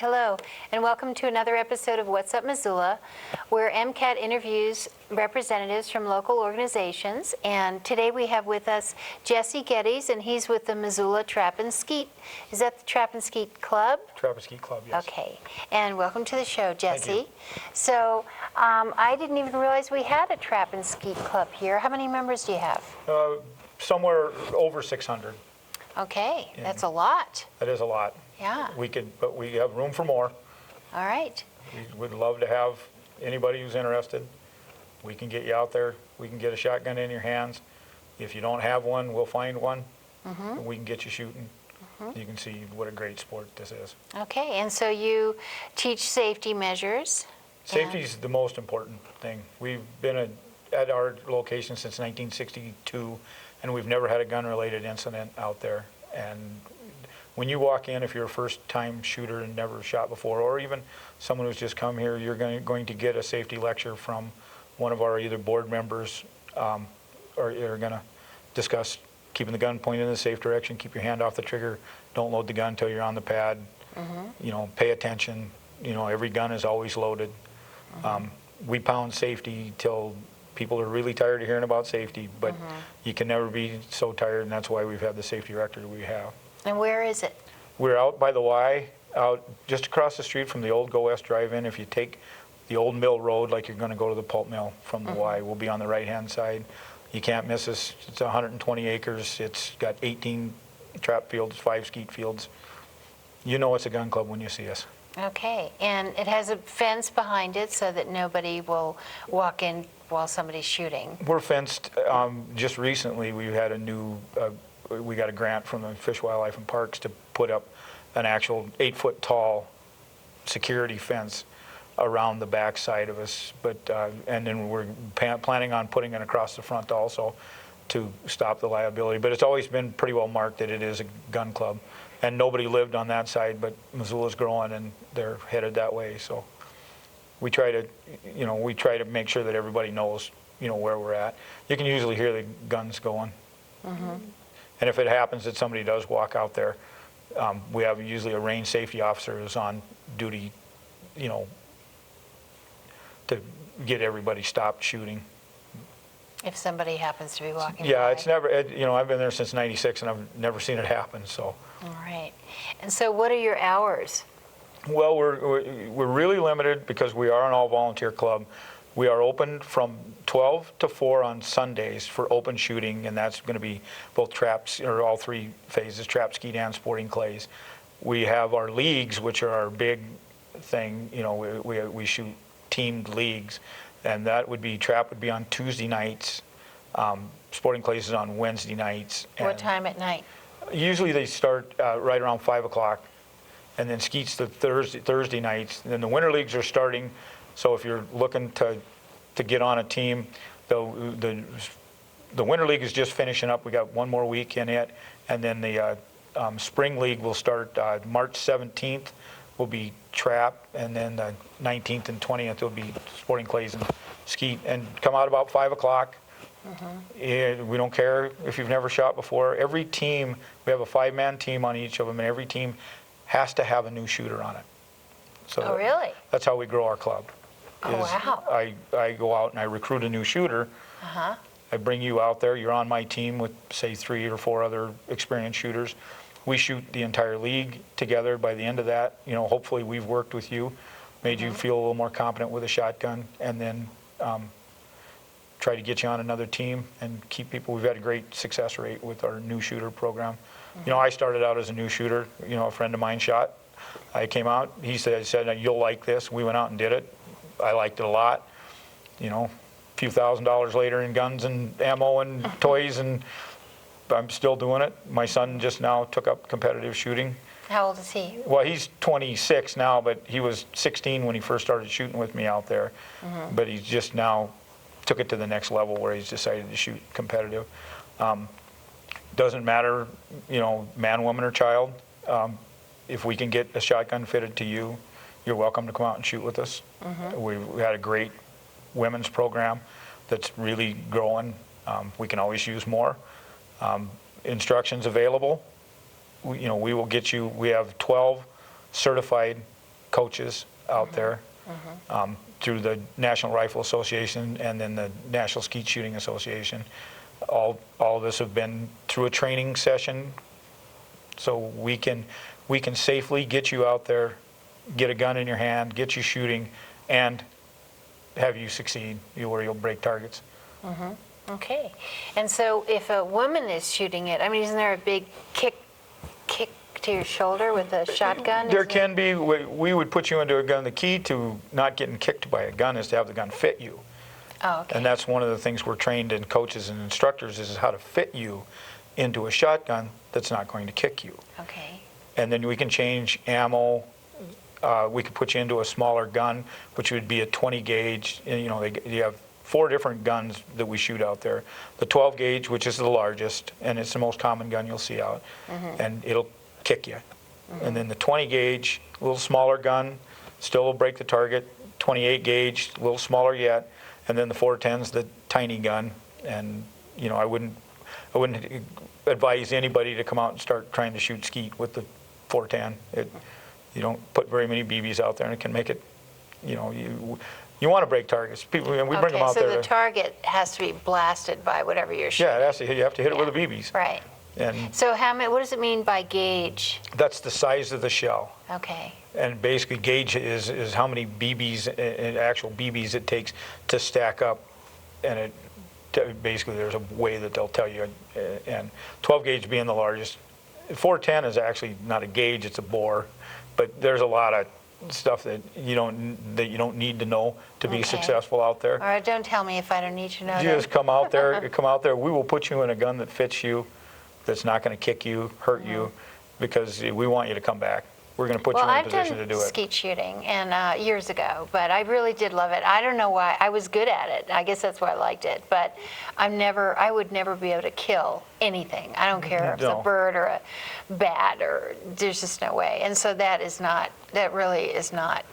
Hello, and welcome to another episode of What's Up Missoula, where MCAT interviews representatives from local organizations. And today we have with us Jesse Geddes, and he's with the Missoula Trap and Skeet. Is that the Trap and Skeet Club? Trap and Skeet Club, yes. Okay, and welcome to the show, Jesse. Thank you. So I didn't even realize we had a Trap and Skeet Club here. How many members do you have? Somewhere over 600. Okay, that's a lot. That is a lot. Yeah. But we have room for more. All right. We would love to have anybody who's interested. We can get you out there. We can get a shotgun in your hands. If you don't have one, we'll find one. And we can get you shooting. You can see what a great sport this is. Okay, and so you teach safety measures. Safety is the most important thing. We've been at our location since 1962, and we've never had a gun-related incident out there. And when you walk in, if you're a first-time shooter and never shot before, or even someone who's just come here, you're going to get a safety lecture from one of our either board members, or you're going to discuss keeping the gun pointed in the safe direction, keep your hand off the trigger, don't load the gun until you're on the pad, you know, pay attention, you know, every gun is always loaded. We pound safety till people are really tired of hearing about safety, but you can never be so tired, and that's why we've had the safety director we have. And where is it? We're out by the Y, out just across the street from the old Go West Drive-In. If you take the old mill road like you're going to go to the pulp mill from the Y, we'll be on the right-hand side. You can't miss us. It's 120 acres. It's got 18 trap fields, 5 skeet fields. You know it's a gun club when you see us. Okay, and it has a fence behind it so that nobody will walk in while somebody's shooting. We're fenced. Just recently we had a new, we got a grant from the Fish, Wildlife, and Parks to put up an actual 8-foot tall security fence around the back side of us. But and then we're planning on putting it across the front also to stop the liability. But it's always been pretty well marked that it is a gun club. And nobody lived on that side, but Missoula's growing and they're headed that way. So we try to, you know, make sure that everybody knows, you know, where we're at. You can usually hear the guns going. And if it happens that somebody does walk out there, we have usually a range safety officer who's on duty, you know, to get everybody stopped shooting. If somebody happens to be walking Yeah, by. it's never, you know, I've been there since '96 and I've never seen it happen, so. All right. And so what are your hours? Well, we're really limited because we are an all-volunteer club. We are open from 12 to 4 on Sundays for open shooting, and that's going to be both traps, or all 3 phases, trap, skeet, and sporting clays. We have our leagues, which are our big thing. You know, we shoot teamed leagues, and that would be, trap would be on Tuesday nights, sporting clays is on Wednesday nights. What time at night? Usually they start right around 5 o'clock, and then skeet's the Thursday nights. And then the winter leagues are starting, so if you're looking to get on a team, the winter league is just finishing up. We got 1 more week in it, and then the spring league will start March 17th. Will be trap, and then the 19th and 20th will be sporting clays and skeet, and come out about 5 o'clock. We don't care if you've never shot before. Every team, we have a 5-man team on each of them, and every team has to have a new shooter on it. So Oh, really? that's how we grow our club. Oh, wow. I go out and I recruit a new shooter. I bring you out there. You're on my team with, say, 3 or 4 other experienced shooters. We shoot the entire league together. By the end of that, you know, hopefully we've worked with you, made you feel a little more competent with a shotgun, and then try to get you on another team and keep people. We've had a great success rate with our new shooter program. You know, I started out as a new shooter. You know, a friend of mine shot. I came out. He said, "You'll like this." We went out and did it. I liked it a lot. You know, a few $1,000s later in guns and ammo and toys, and I'm still doing it. My son just now took up competitive shooting. How old is he? Well, he's 26 now, but he was 16 when he first started shooting with me out there. But he's just now took it to the next level where he's decided to shoot competitive. Doesn't matter, you know, man, woman, or child. If we can get a shotgun fitted to you, you're welcome to come out and shoot with us. We had a great women's program that's really growing. We can always use more. Instructions available. We will get you. We have 12 certified coaches out there through the National Rifle Association and then the National Skeet Shooting Association. All of us have been through a training session, so we can safely get you out there, get a gun in your hand, get you shooting, and have you succeed, where you'll break targets. Okay. And so if a woman is shooting it, I mean, isn't there a big kick to your shoulder with a shotgun? There can be. We would put you into a gun. The key to not getting kicked by a gun is to have the gun fit you. Oh, okay. And that's one of the things we're trained in, coaches and instructors, is how to fit you into a shotgun that's not going to kick you. Okay. And then we can change ammo. We could put you into a smaller gun, which would be a 20 gauge. And, you have 4 different guns that we shoot out there. The 12 gauge, which is the largest, and it's the most common gun you'll see out, and it'll kick you. And then the 20 gauge, a little smaller gun, still will break the target. 28 gauge, a little smaller yet. And then the 410's the tiny gun. And I wouldn't advise anybody to come out and start trying to shoot skeet with the 410. You don't put very many BBs out there, and it can make it, you want to break targets. People, we bring them out there. So the target has to be blasted by whatever you're shooting. Yeah, you have to hit it with the BBs. Right. And so what does it mean by gauge? that's the size of the shell. Okay. And basically, gauge is how many BBs, actual BBs, it takes to stack up. And basically, there's a way that they'll tell you. And 12 gauge being the largest. 410 is actually not a gauge; it's a bore. But there's a lot of stuff that you don't need to know to be successful out there. All right, don't tell me if I don't need to know. You just come out there. We will put you in a gun that fits you, that's not going to kick you, hurt you, because we want you to come back. We're going to put you in a position to do it. I've done skeet shooting years ago, but I really did love it. I don't know why. I was good at it. I guess that's why I liked it. But I would never be able to kill anything. I don't care if it's a bird or a bat, or there's just no way. And so that really is not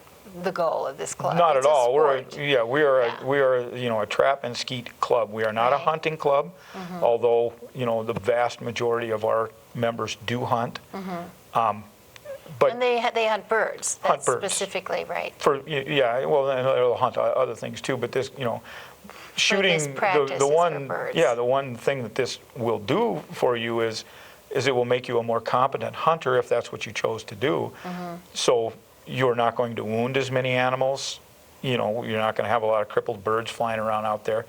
the goal of this club. Not it's at all. We are a trap and skeet club. We are not a hunting club, although the vast majority of our members do hunt. But and they hunt birds. Hunt birds Specifically, right? And they'll hunt other things too. But this, shooting the one thing that this will do for you is it will make you a more competent hunter if that's what you chose to do. So you're not going to wound as many animals. You're not going to have a lot of crippled birds flying around out there,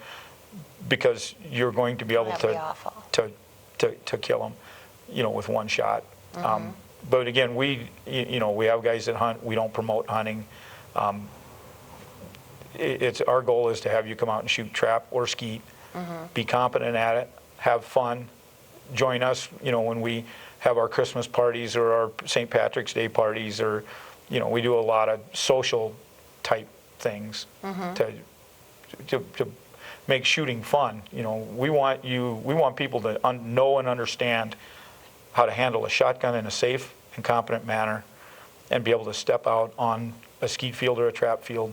because you're going to be able to kill them, with one shot. But again, we have guys that hunt. We don't promote hunting. Our goal is to have you come out and shoot trap or skeet, be competent at it, have fun, join us. When we have our Christmas parties or our St. Patrick's Day parties, or we do a lot of social type things to make shooting fun. We want people to know and understand how to handle a shotgun in a safe and competent manner, and be able to step out on a skeet field or a trap field,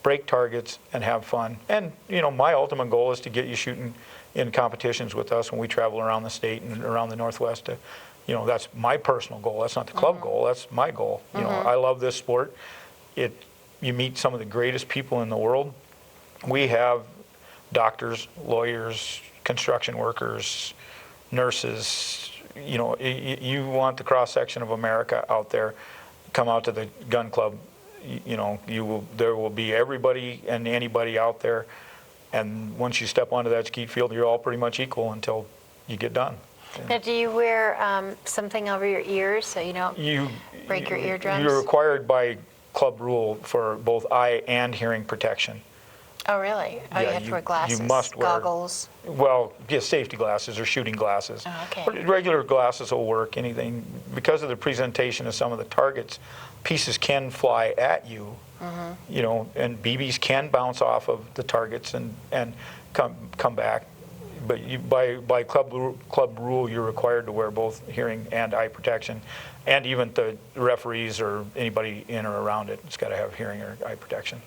break targets, and have fun. And my ultimate goal is to get you shooting in competitions with us when we travel around the state and around the Northwest. That's my personal goal. That's not the club goal. That's my goal. I love this sport. You meet some of the greatest people in the world. We have doctors, lawyers, construction workers, nurses. You want the cross section of America out there. Come out to the gun club. There will be everybody and anybody out there. And once you step onto that skeet field, you're all pretty much equal until you get done. Now, do you wear something over your ears so you don't break your eardrums? You're required by club rule for both eye and hearing protection. Oh, really? Oh, you have to wear glasses, you must wear goggles? Well, safety glasses or shooting glasses. Oh, okay. But regular glasses will work, anything. Because of the presentation of some of the targets, pieces can fly at you, and BBs can bounce off of the targets and come back. But by club rule, you're required to wear both hearing and eye protection, and even the referees or anybody in or around it's got to have hearing or eye protection.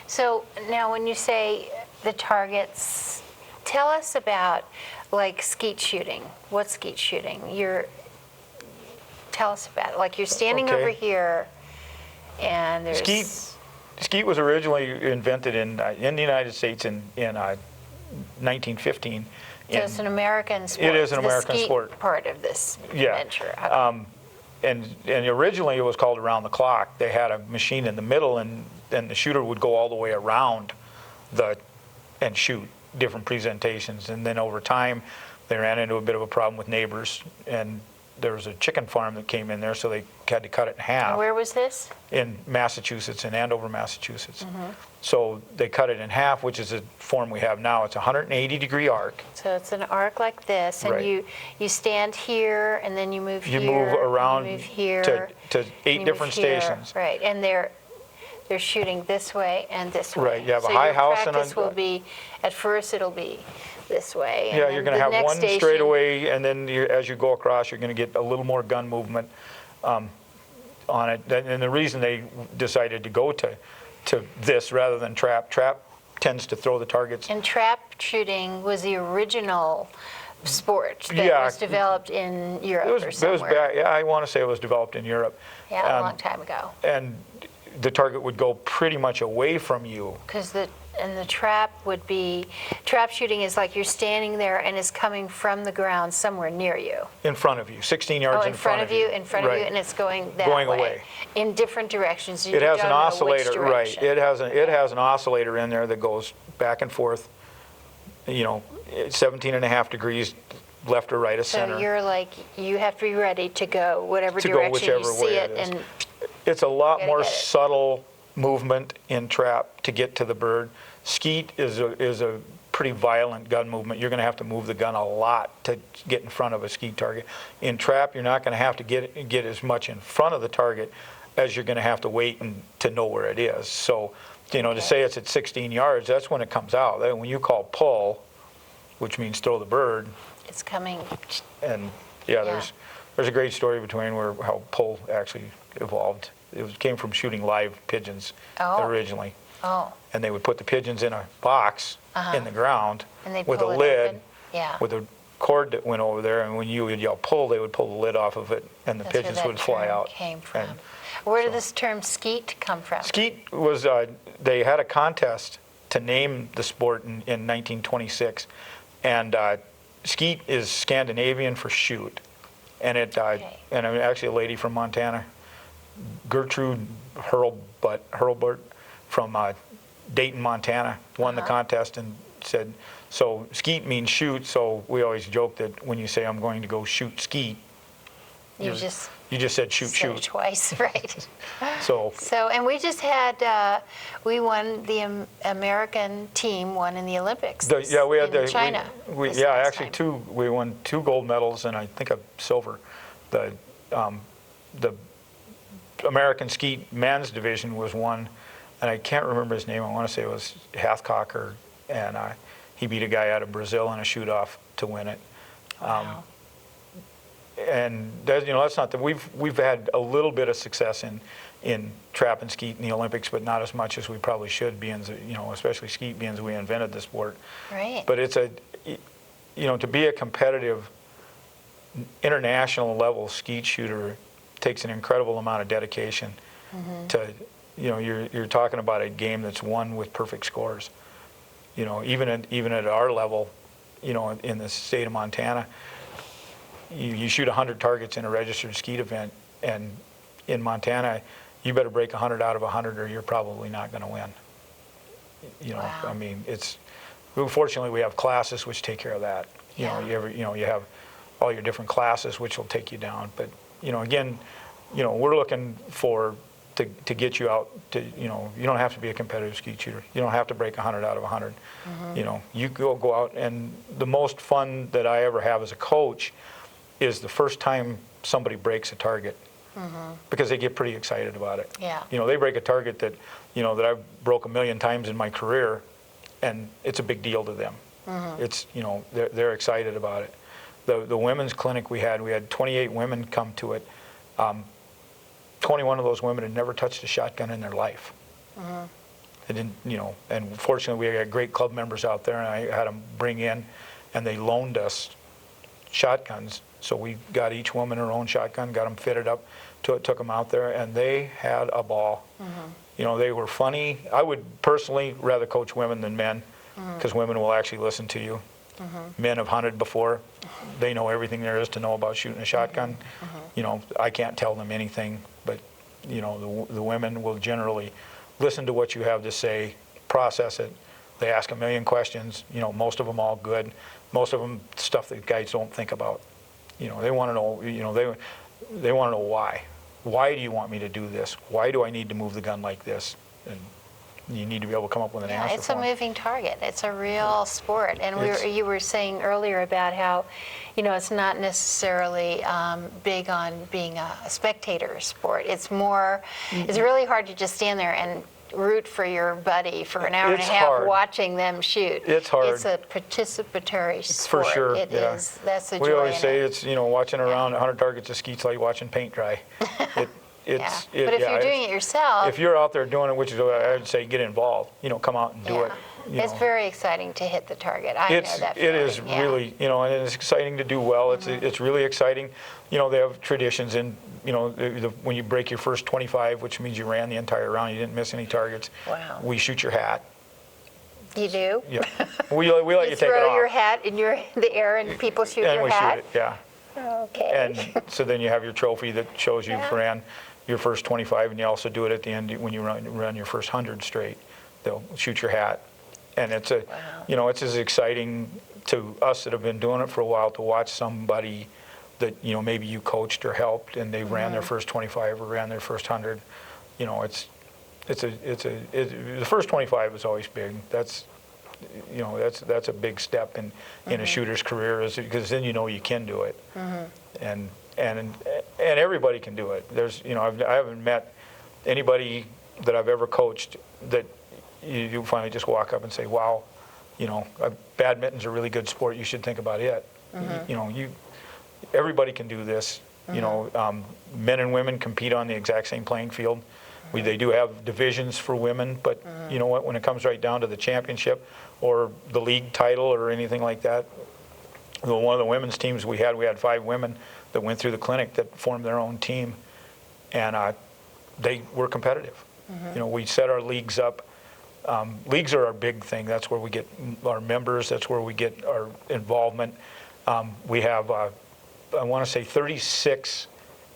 So now when you say the targets, tell us about skeet shooting. What's skeet shooting? Tell us about it. Like you're standing over here And there's Skeet was originally invented in the United States in 1915. So it's an American sport. It is an American the skeet sport. Part of this Yeah. venture. And originally it was called around the clock. They had a machine in the middle, and the shooter would go all the way around and shoot different presentations. And then over time, they ran into a bit of a problem with neighbors, and there was a chicken farm that came in there, so they had to cut it in half. Where was this? In Massachusetts, in Andover, Massachusetts. So they cut it in half, which is a form we have now. It's a 180-degree arc. So it's an arc like this, and Right. you stand here, and then you move You here. move around you move here, to and 8 you different move here. stations. Right, and they're shooting this way and this way. Right, you have a so high your house and practice a- will be, at first it'll be this way. And Yeah, then you're going to the have next one station- straightaway, and then as you go across, you're going to get a little more gun movement on it. And the reason they decided to go to this rather than trap tends to throw the targets. And trap shooting was the original sport that Yeah. was developed in Europe It or was somewhere. back, yeah, I want to say it was developed in Europe. Yeah, a long time ago. And the target would go pretty much away from you. Because the trap would be, trap shooting is like you're standing there and it's coming from the ground somewhere near you. In front of you, 16 yards In front of you, Right. and it's going that Going way. away. In different directions. You It has don't an know which oscillator, right. direction. It has an oscillator in there that goes back and forth, 17 and a half degrees left or right of center. So you're like, you have to be ready to go whatever To go direction you whichever see way it. it is. And It's a lot Gotta more get it. subtle movement in trap to get to the bird. Skeet is a pretty violent gun movement. You're going to have to move the gun a lot to get in front of a skeet target. In trap, you're not going to have to get as much in front of the target as you're going to have to wait to know where it is. So, to say it's at 16 yards, that's when it comes out. Then when you call pull, which means throw the bird, it's coming. and there's a great story between how pull actually evolved. Came from shooting live pigeons originally. Oh, And they would put the pigeons in a box in the ground and they'd with a pull it lid, open. Yeah. with a cord that went over there, and when you would yell pull, they would pull the lid off of it, and the That's where pigeons that would fly term out. Came from. And Where did this term skeet come from? Skeet was, they had a contest to name the sport in 1926, and skeet is Scandinavian for shoot. And and actually a lady from Montana, Gertrude Hurlburt from Dayton, Montana, won the contest and said, so skeet means shoot, so we always joke that when you say I'm going to go shoot skeet, You just you just said shoot, said it shoot. twice, right? So And we just had, we won, the American team won in the Olympics we had in China. We this yeah, last actually time. we won 2 gold medals and I think a silver. The American skeet men's division was won, and I can't remember his name. I want to say it was Hathcock, and he beat a guy out of Brazil in a shoot-off to win it. Wow. And that's not that we've had a little bit of success in trap and skeet in the Olympics, but not as much as we probably should, being especially skeet, being as we invented the sport. Right. But it's to be a competitive international level skeet shooter takes an incredible amount of dedication. To you're talking about a game that's won with perfect scores. Even at our level, in the state of Montana, you shoot 100 targets in a registered skeet event, and in Montana, you better break 100 out of 100 or you're probably not going to win. Wow. I mean, fortunately we have classes which take care of that. Yeah. You have all your different classes which will take you down. But again, we're looking to get you out to, you don't have to be a competitive skeet shooter. You don't have to break 100 out of 100. You go out, and the most fun that I ever have as a coach is the first time somebody breaks a target, because they get pretty excited about it. Yeah. They break a target that I've broke 1 million times in my career, and it's a big deal to them. It's, they're excited about it. The women's clinic we had 28 women come to it. 21 of those women had never touched a shotgun in their life. They didn't, and fortunately we had great club members out there, and I had them bring in, and they loaned us shotguns So we got each woman her own shotgun, got them fitted up, took them out there, and they had a ball. You know, they were funny. I would personally rather coach women than men, because women will actually listen to you. Men have hunted before. They know everything there is to know about shooting a shotgun. You know, I can't tell them anything, but, you know, the women will generally listen to what you have to say, process it. They ask a million questions, you know, most of them all good. Most of them stuff that guys don't think about. You know, they want to know, you know, they want to know why. Why do you want me to do this? Why do I need to move the gun like this? And you need to be able to come up with an answer It's for a 'em. moving target. It's a real sport. And you were saying earlier about how, you know, it's not necessarily big on being a spectator sport. It's more, it's really hard to just stand there and root for your buddy for an hour and a It's half hard. watching them shoot. It's hard. It's a participatory sport. For sure, It yeah. is. That's the joy We always in say it. it's, you know, watching around 100 targets of Skeet's like watching paint dry. It's, Yeah. But if you're doing it yourself, if you're out there doing it, which is what I would say, get involved. You know, come out and do it. You it's know. very exciting to hit the target. I know that It is feeling, yeah. really, you know, and it's exciting to do well. It's really exciting. You know, they have traditions, and you know, when you break your first 25, which means you ran the entire round, you didn't miss any targets. Wow. We shoot your hat. You do? Yeah. We let you take it throw off. your hat in the air and people shoot and your we hat? shoot it, yeah. Okay. And so then you have your trophy that shows you Yeah. ran your first 25, and you also do it at the end when you run your first 100 straight. They'll shoot your hat, and it's you know, it's as exciting to us that have been doing it for a while to watch somebody that, you know, maybe you coached or helped, and they ran their first 25 or ran their first 100. You know, the first 25 is always big. That's, you know, that's a big step in a shooter's career, is because then you know you can do it, and everybody can do it. There's, you know, I haven't met anybody that I've ever coached that you finally just walk up and say, wow, you know, badminton's a really good sport. You should think about it. You know, everybody can do this. You know, men and women compete on the exact same playing field. They do have divisions for women, but you know what? When it comes right down to the championship or the league title or anything like that, one of the women's teams we had 5 women that went through the clinic that formed their own team, and they were competitive. You know, we set our leagues up. Leagues are our big thing. That's where we get our members. That's where we get our involvement. We have, I want to say, 36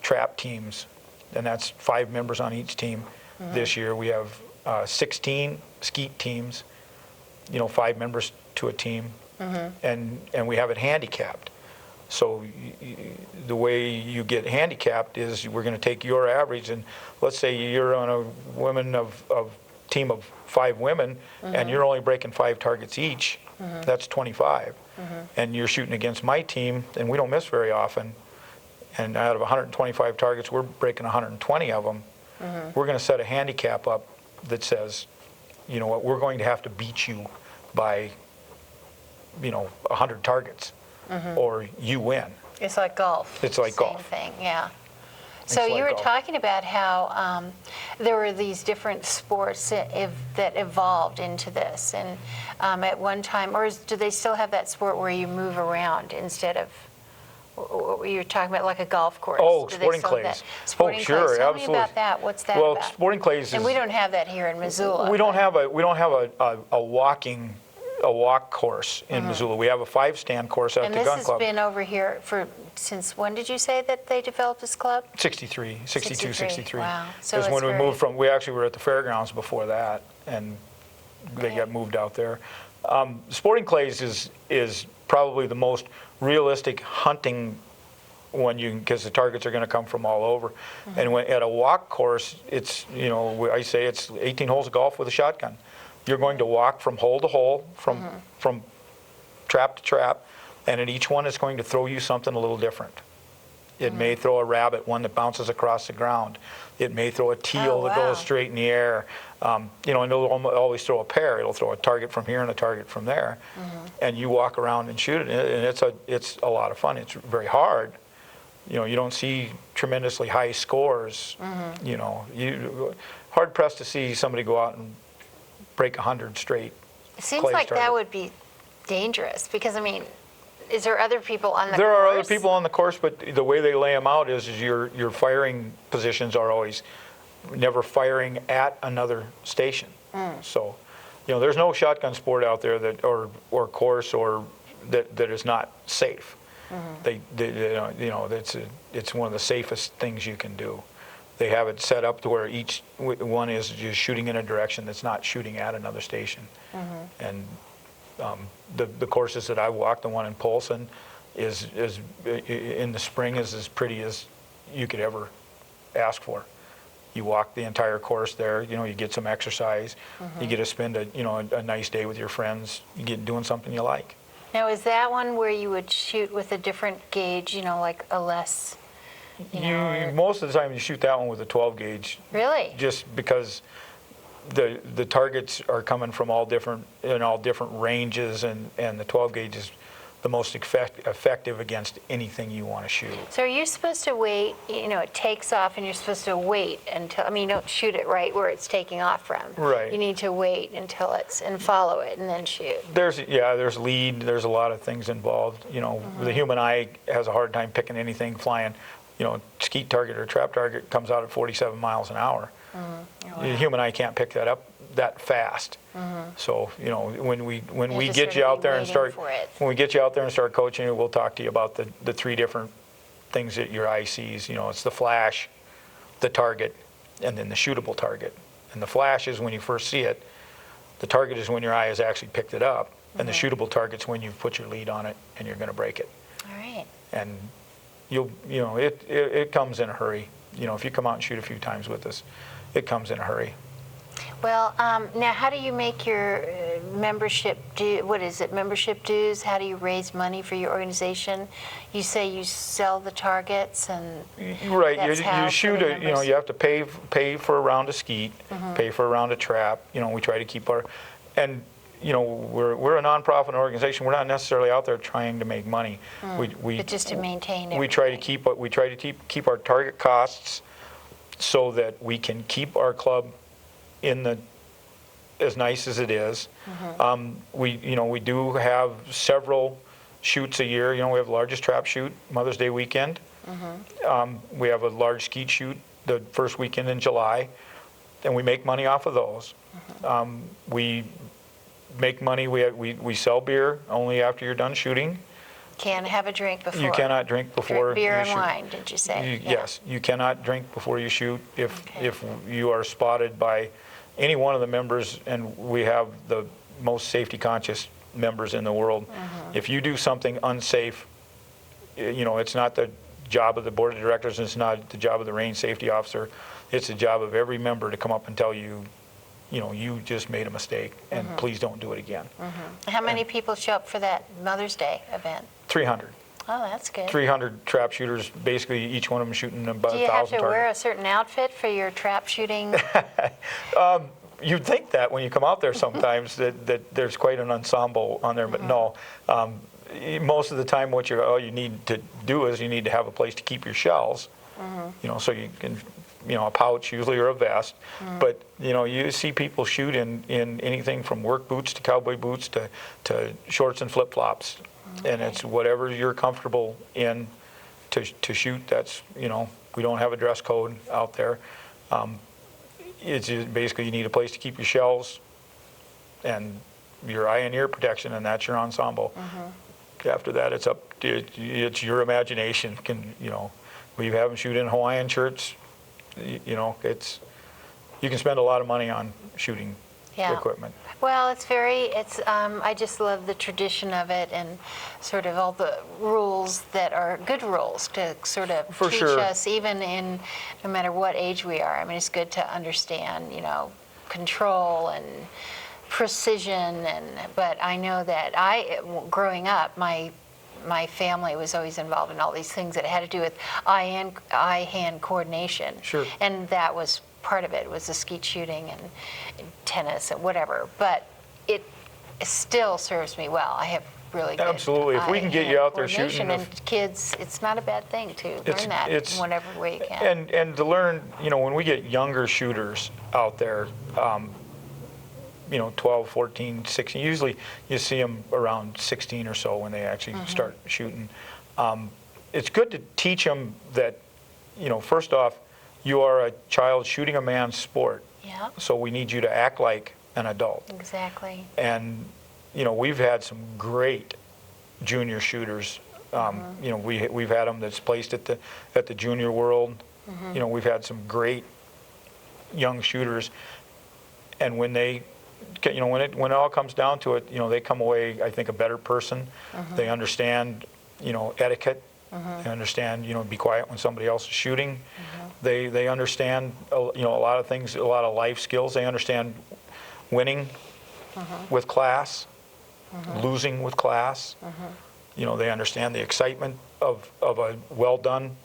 trap teams, and that's 5 members on each team. This year we have 16 skeet teams, you know, 5 members to a team, and we have it handicapped. So the way you get handicapped is we're going to take your average, and let's say you're on a team of 5 women, and you're only breaking 5 targets each. That's 25, and you're shooting against my team, and we don't miss very often. And out of 125 targets, we're breaking 120 of them. We're going to set a handicap up that says, you know what, we're going to have to beat you by, you know, 100 targets, or you win. It's like golf. It's like Same golf. thing, yeah. So like you were golf. talking about how there were these different sports that evolved into this, and at one time, or do they still have that sport where you move around instead of? You're talking about like a golf course. Oh, Do they sporting still have clays. that? Sporting Oh, sure, clays. Tell absolutely. me about that. What's that Well, about? sporting clays is. And we don't have that here in Missoula. We don't have a walk course in Missoula. We have a 5-stand course at And the this gun has club. been over here since when did you say that they developed this club? 62, 63. Wow. So Is it's when we very- moved from. We actually were at the fairgrounds before that, and they got moved out there. Sporting clays is probably the most realistic hunting one, because the targets are going to come from all over. And when at a walk course, it's, you know, I say it's 18 holes of golf with a shotgun. You're going to walk from hole to hole, from trap to trap, and at each one it's going to throw you something a little different. It may throw a rabbit, one that bounces across the ground. It may throw a teal that wow. goes straight in the air. You know, and it'll always throw a pair. It'll throw a target from here and a target from there, and you walk around and shoot it. And it's a lot of fun. It's very hard. You know, you don't see tremendously high scores. You know, hard pressed to see somebody go out and break 100 straight. It seems clays like that target. would be dangerous because, I mean, is there other people on the There are other course? people on the course, but the way they lay them out is your firing positions are always never firing at another station. So, there's no shotgun sport out there that or course or that is not safe. It's one of the safest things you can do. They have it set up to where each one is just shooting in a direction that's not shooting at another station. And the courses that I walked, the one in Polson, is in the spring is as pretty as you could ever ask for. You walk the entire course there. You get some exercise. You get to spend a nice day with your friends. You get doing something you like. Now, is that one where you would shoot with a different gauge, like a less, Most of the time you shoot that one with a 12 gauge. Really? Just because the targets are coming from all different ranges, and the 12 gauge is the most effective against anything you want to shoot. So are you supposed to wait, it takes off and you're supposed to wait until, you don't shoot it right where it's taking off from. Right. You need to wait until and follow it and then shoot. There's lead, there's a lot of things involved. The human eye has a hard time picking anything flying. Skeet target or trap target comes out at 47 miles an hour. Oh, wow. The human eye can't pick that up that fast. So when we just get sort you of out be there and waiting start for it. when we get you out there and start coaching you, we'll talk to you about the three different things that your eye sees. It's the flash, the target, and then the shootable target. And the flash is when you first see it. The target is when your eye has actually picked it up, and the shootable target's when you've put your lead on it and you're going to break it. All right. And it comes in a hurry. If you come out and shoot a few times with us, it comes in a hurry. Well, now how do you make your membership membership dues? How do you raise money for your organization? You say you sell the targets and right. That's how You shoot for the members. you have to pay for a round of skeet, pay for a round of trap. We try to keep we're a nonprofit organization. We're not necessarily out there trying to make money. but just to maintain We try to everything. keep our target costs so that we can keep our club as nice as it is. We do have several shoots a year. We have the largest trap shoot, Mother's Day weekend. We have a large skeet shoot the first weekend in July, and we make money off of those. We make money. We sell beer only after you're done shooting. Can't have a drink before. You cannot drink before Beer you and shoot. wine, did you say? Yeah. Yes, you cannot drink before you shoot. Okay. If you are spotted by any one of the members, and we have the most safety conscious members in the world, if you do something unsafe, it's not the job of the board of directors, and it's not the job of the range safety officer. It's the job of every member to come up and tell you, you just made a mistake, and please don't do it again. How many people show up for that Mother's Day event? 300. Oh, that's good. 300 trap shooters, basically each one of them shooting about Do 1,000 you have targets. to wear a certain outfit for your trap shooting? You'd think that when you come out there sometimes that there's quite an ensemble on there, but no. Most of the time all you need to do is you need to have a place to keep your shells, so you can, a pouch usually or a vest. But, you see people shoot in anything from work boots to cowboy boots to shorts and flip-flops. And it's whatever you're comfortable in to shoot. That's, we don't have a dress code out there. It's just basically you need a place to keep your shells and your eye and ear protection, and that's your ensemble. After that, it's your imagination. We have them shoot in Hawaiian shirts. You can spend a lot of money on shooting equipment. Well, I just love the tradition of it and sort of all the rules that are good rules to sort of For teach sure. us, even no matter what age we are. I mean, it's good to understand, control and precision. But I know that growing up, my family was always involved in all these things that had to do with eye-hand coordination. Sure. And that was part of it, was the skeet shooting and tennis and whatever. But it still serves me well. I have really good Absolutely. If we can get you out there coordination, shooting, and kids, it's not a bad thing to learn that in whatever way you can. And to learn, when we get younger shooters out there, 12, 14, 16. Usually you see them around 16 or so when they actually start shooting. It's good to teach them that, first off, you are a child shooting a man's sport. Yeah. So we need you to act like an adult. Exactly. And, we've had some great junior shooters. We've had them that's placed at the junior world. We've had some great young shooters. And when they, when it all comes down to it, they come away, I think, a better person. They understand, etiquette. They understand, be quiet when somebody else is shooting. They understand, a lot of things, a lot of life skills. They understand winning with class, losing with class. They understand the excitement of a well-done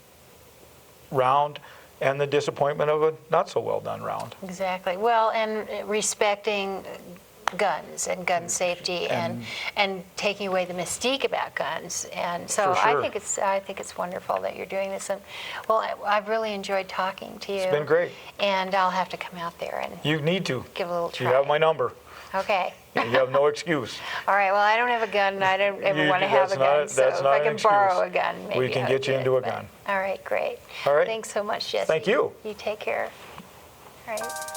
round and the disappointment of a not so well-done round. Exactly. Well, and respecting guns and gun safety and taking away the mystique about guns. And so For sure. I think it's wonderful that you're doing this. And well, I've really enjoyed talking to you. It's been great. And I'll have to come out there and You need to. give a little try. You have my number. Okay. You have no excuse. All right. Well, I don't have a gun, and I don't ever want to have a gun. So That's if not I an can excuse. borrow a gun, maybe We can I get you would, into a but- gun. All right. Great. All right. Thanks so much, Jesse. Thank you. You take care. All right.